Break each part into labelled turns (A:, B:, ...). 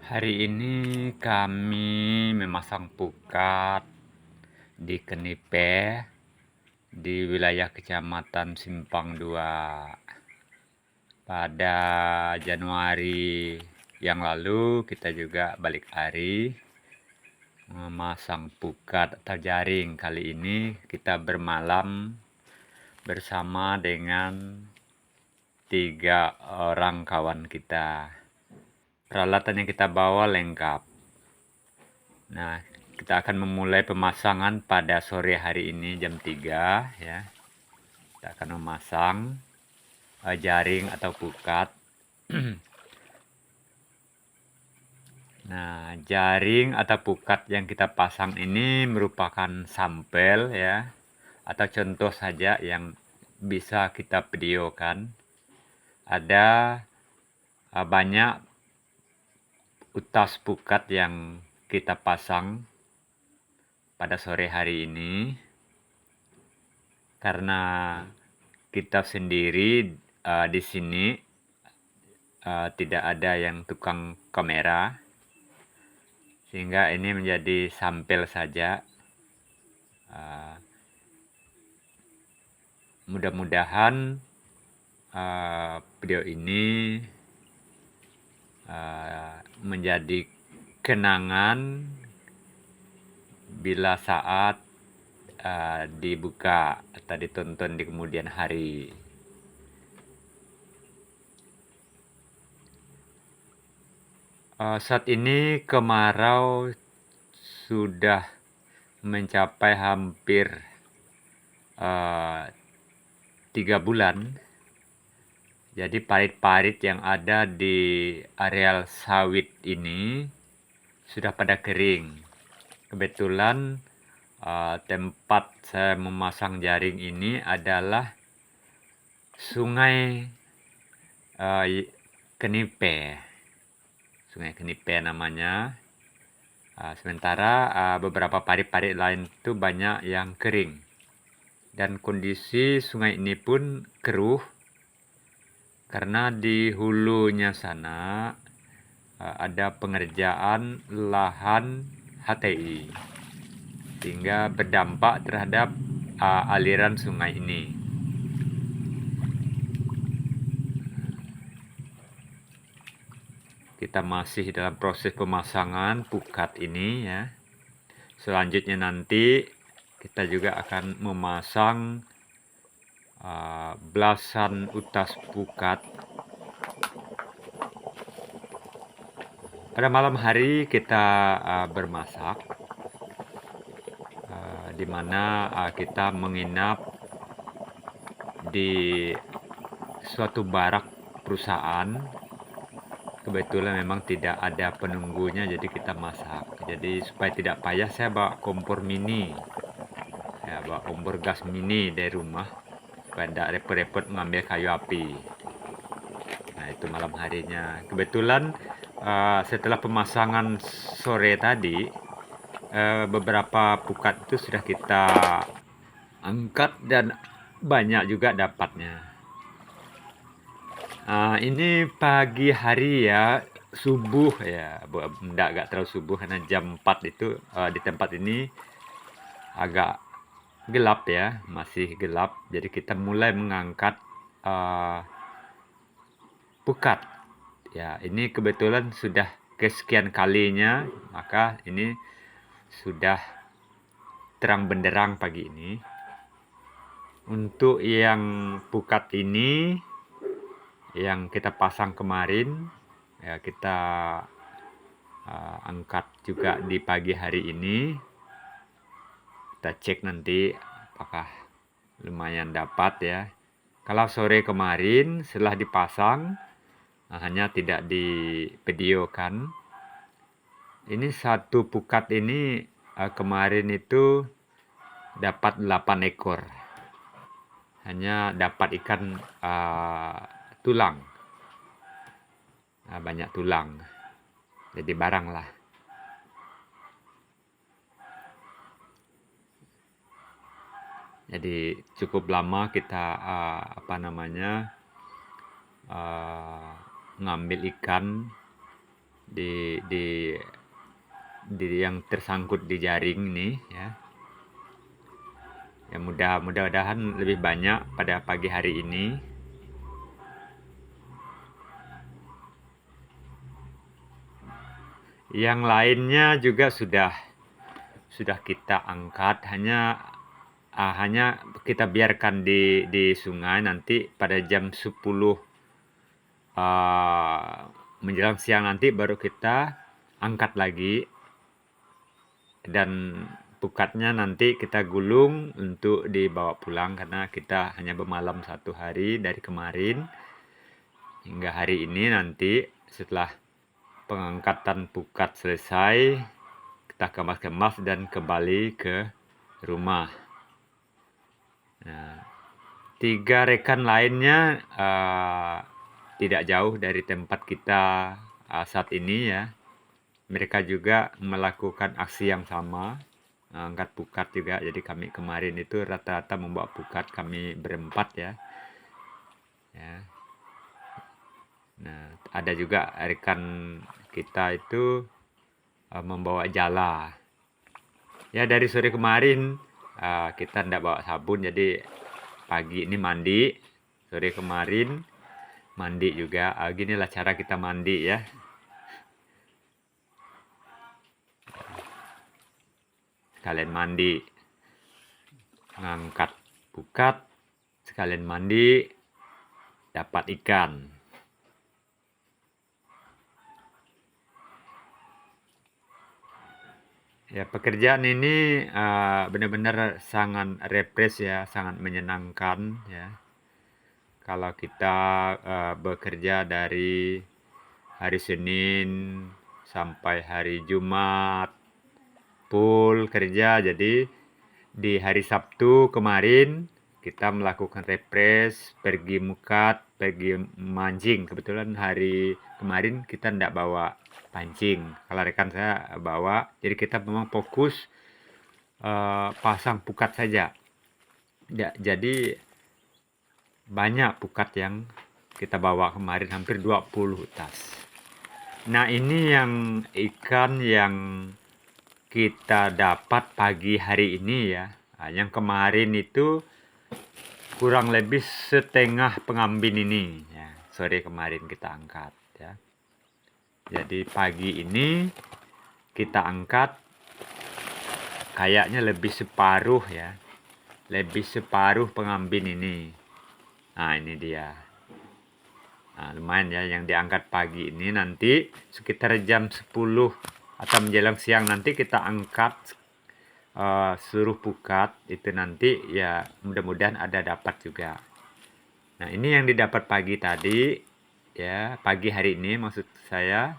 A: Hari ini kami memasang pukat di Kenipe di wilayah Kecamatan Simpang 2. Pada Januari yang lalu kita juga balik hari memasang pukat atau jaring. Kali ini kita bermalam bersama dengan 3 orang kawan kita. Peralatan yang kita bawa lengkap. Nah, kita akan memulai pemasangan pada sore hari ini jam 3 ya. Kita akan memasang jaring atau pukat. Nah, jaring atau pukat yang kita pasang ini merupakan sampel ya, atau contoh saja yang bisa kita videokan. Ada banyak utas pukat yang kita pasang pada sore hari ini karena kita sendiri di sini tidak ada yang tukang kamera, sehingga ini menjadi sampel saja. Mudah-mudahan video ini menjadi kenangan bila saat dibuka atau ditonton di kemudian hari. Saat ini kemarau sudah mencapai hampir 3 bulan. Jadi parit-parit yang ada di areal sawit ini sudah pada kering. Kebetulan tempat saya memasang jaring ini adalah Sungai Kenipe. Sungai Kenipe namanya. Sementara beberapa parit-parit lain itu banyak yang kering. Dan kondisi sungai ini pun keruh karena di hulunya sana ada pengerjaan lahan HTI, sehingga berdampak terhadap aliran sungai ini. Kita masih dalam proses pemasangan pukat ini ya. Selanjutnya nanti kita juga akan memasang belasan utas pukat. Pada malam hari kita bermasak, di mana kita menginap di suatu barak perusahaan. Kebetulan memang tidak ada penunggunya, jadi kita masak. Jadi supaya tidak payah, saya bawa kompor mini, ya, bawa kompor gas mini dari rumah supaya tidak repot-repot mengambil kayu api. Nah, itu malam harinya. Kebetulan setelah pemasangan sore tadi, beberapa pukat itu sudah kita angkat dan banyak juga dapatnya. Ini pagi hari ya, subuh ya, enggak terlalu subuh karena jam 4 itu di tempat ini agak gelap ya, masih gelap. Jadi kita mulai mengangkat pukat. Ya, ini kebetulan sudah kesekian kalinya, maka ini sudah terang benderang pagi ini. Untuk yang pukat ini yang kita pasang kemarin ya, kita angkat juga di pagi hari ini. Kita cek nanti apakah lumayan dapat ya. Kalau sore kemarin setelah dipasang hanya tidak divideokan. Ini satu pukat ini kemarin itu dapat 8 ekor. Hanya dapat ikan tulang. Banyak tulang. Jadi barang lah. Jadi cukup lama kita ngambil ikan di yang tersangkut di jaring nih ya. Ya mudah-mudahan lebih banyak pada pagi hari ini. Yang lainnya juga sudah kita angkat, hanya kita biarkan di sungai. Nanti pada jam 10 menjelang siang nanti baru kita angkat lagi, dan pukatnya nanti kita gulung untuk dibawa pulang, karena kita hanya bermalam 1 hari dari kemarin hingga hari ini. Nanti setelah pengangkatan pukat selesai, kita kemas-kemas dan kembali ke rumah. Nah, 3 rekan lainnya tidak jauh dari tempat kita saat ini ya. Mereka juga melakukan aksi yang sama, angkat pukat juga. Jadi kami kemarin itu rata-rata membawa pukat, kami berempat ya. Nah, ada juga rekan kita itu membawa jala. Ya, dari sore kemarin kita tidak bawa sabun, jadi pagi ini mandi, sore kemarin mandi juga. Ginilah cara kita mandi ya. Sekalian mandi, ngangkat pukat, sekalian mandi, dapat ikan. Ya, pekerjaan ini benar-benar sangat refresh ya, sangat menyenangkan ya. Kalau kita bekerja dari hari Senin sampai hari Jumat full kerja, jadi di hari Sabtu kemarin kita melakukan refresh, pergi mukat, pergi mancing. Kebetulan hari kemarin kita tidak bawa pancing, kalau rekan saya bawa. Jadi kita memang fokus pasang pukat saja ya. Jadi banyak pukat yang kita bawa kemarin, hampir 20 tas. Nah, ini yang ikan yang kita dapat pagi hari ini ya. Nah, yang kemarin itu kurang lebih setengah pengambin ini ya. Sore kemarin kita angkat ya. Jadi pagi ini kita angkat kayaknya lebih separuh ya. Lebih separuh pengambin ini. Nah, ini dia. Nah, lumayan ya yang diangkat pagi ini. Nanti sekitar jam 10 atau menjelang siang nanti kita angkat seluruh pukat itu. Nanti ya mudah-mudahan ada dapat juga. Nah, ini yang didapat pagi tadi ya, pagi hari ini maksud saya.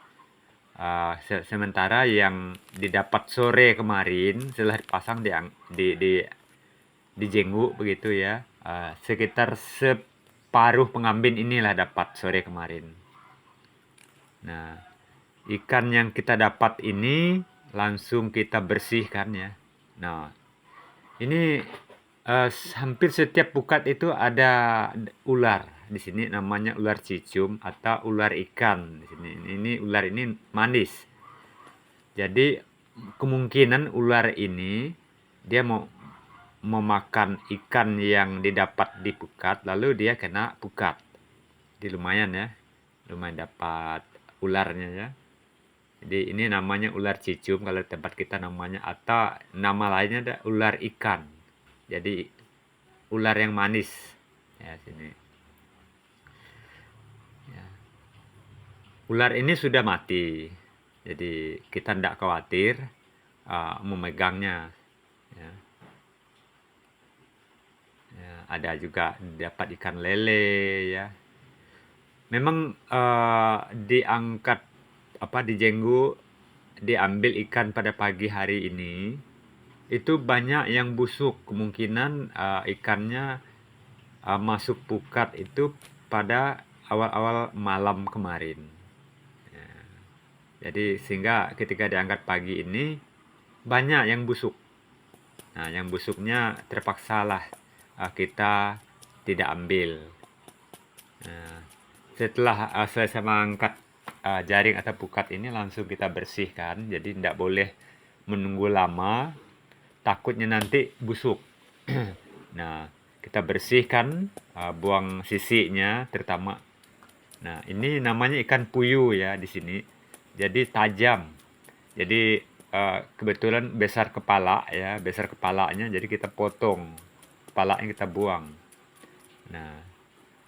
A: Sementara yang didapat sore kemarin setelah dipasang di jenguk begitu ya, sekitar separuh pengambin inilah dapat sore kemarin. Nah, ikan yang kita dapat ini langsung kita bersihkan ya. Nah, ini hampir setiap pukat itu ada ular. Di sini namanya ular cicum atau ular ikan di sini. Ini ular ini manis. Jadi kemungkinan ular ini dia mau memakan ikan yang didapat di pukat, lalu dia kena pukat. Jadi lumayan ya. Lumayan dapat ularnya ya. Jadi ini namanya ular cicum kalau tempat kita namanya, atau nama lainnya ada ular ikan. Jadi ular yang manis ya sini. Ya. Ular ini sudah mati. Jadi kita tidak khawatir memegangnya. Ya. Ya, ada juga dapat ikan lele ya. Memang diangkat dijenggu, diambil ikan pada pagi hari ini itu banyak yang busuk. Kemungkinan ikannya masuk pukat itu pada awal-awal malam kemarin ya. Jadi sehingga ketika diangkat pagi ini banyak yang busuk. Nah, yang busuknya terpaksalah kita tidak ambil. Nah, setelah selesai mengangkat jaring atau pukat ini langsung kita bersihkan. Jadi tidak boleh menunggu lama, takutnya nanti busuk. Nah, kita bersihkan, buang sisinya terutama. Nah, ini namanya ikan puyuh ya di sini. Jadi tajam. Jadi kebetulan besar kepala ya, besar kepalanya. Jadi kita potong, kepalanya kita buang. Nah,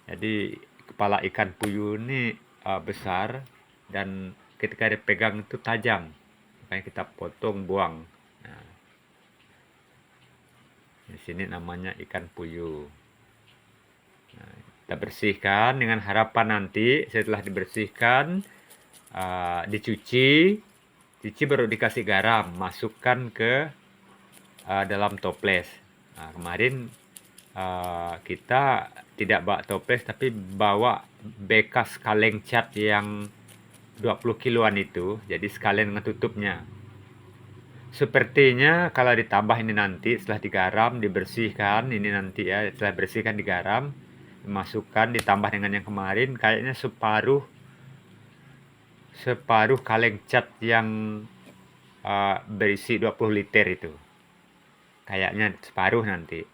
A: jadi kepala ikan puyuh ini besar dan ketika dipegang itu tajam. Makanya kita potong, buang. Nah, di sini namanya ikan puyuh. Nah, kita bersihkan dengan harapan nanti setelah dibersihkan, dicuci, cuci baru dikasih garam, masukkan ke dalam toples. Nah, kemarin kita tidak bawa toples tapi bawa bekas kaleng cat yang 20 kiloan itu, jadi sekalian dengan tutupnya. Sepertinya kalau ditambah ini nanti setelah digaram, dibersihkan, ini nanti ya setelah bersihkan digaram, dimasukkan ditambah dengan yang kemarin kayaknya separuh kaleng cat yang berisi 20 liter itu. Kayaknya separuh nanti.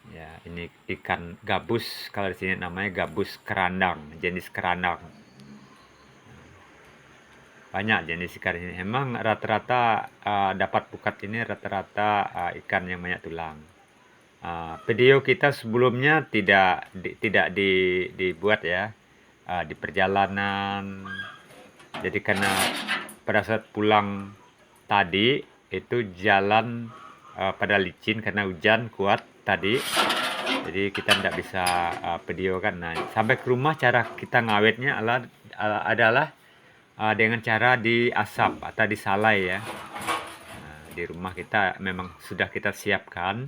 A: Ya, ini ikan gabus, kalau di sini namanya gabus kerandang, jenis kerandang. Banyak jenis ikan ini. Emang rata-rata dapat pukat ini rata-rata ikan yang banyak tulang. Video kita sebelumnya tidak dibuat ya di perjalanan. Jadi karena pada saat pulang tadi itu jalan pada licin karena hujan kuat tadi. Jadi kita tidak bisa video kan. Nah, sampai ke rumah cara kita ngawetnya adalah dengan cara diasap atau disalai ya. Nah, di rumah kita memang sudah kita siapkan.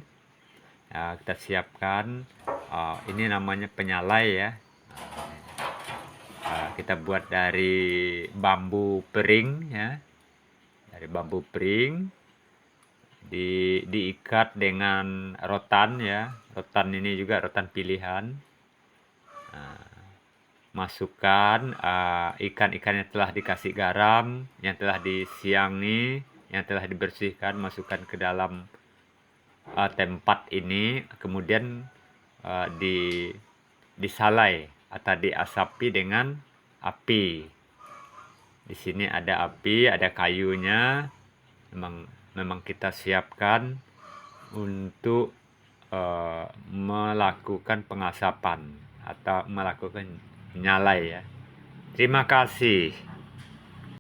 A: Ini namanya penyalai ya. Kita buat dari bambu pering ya. Dari bambu pering diikat dengan rotan ya. Rotan ini juga rotan pilihan. Masukkan ikan-ikan yang telah dikasih garam, yang telah disiangi, yang telah dibersihkan, masukkan ke dalam tempat ini, kemudian disalai atau diasapi dengan api. Di sini ada api, ada kayunya. Memang kita siapkan untuk melakukan pengasapan atau melakukan menyalai ya. Terima kasih.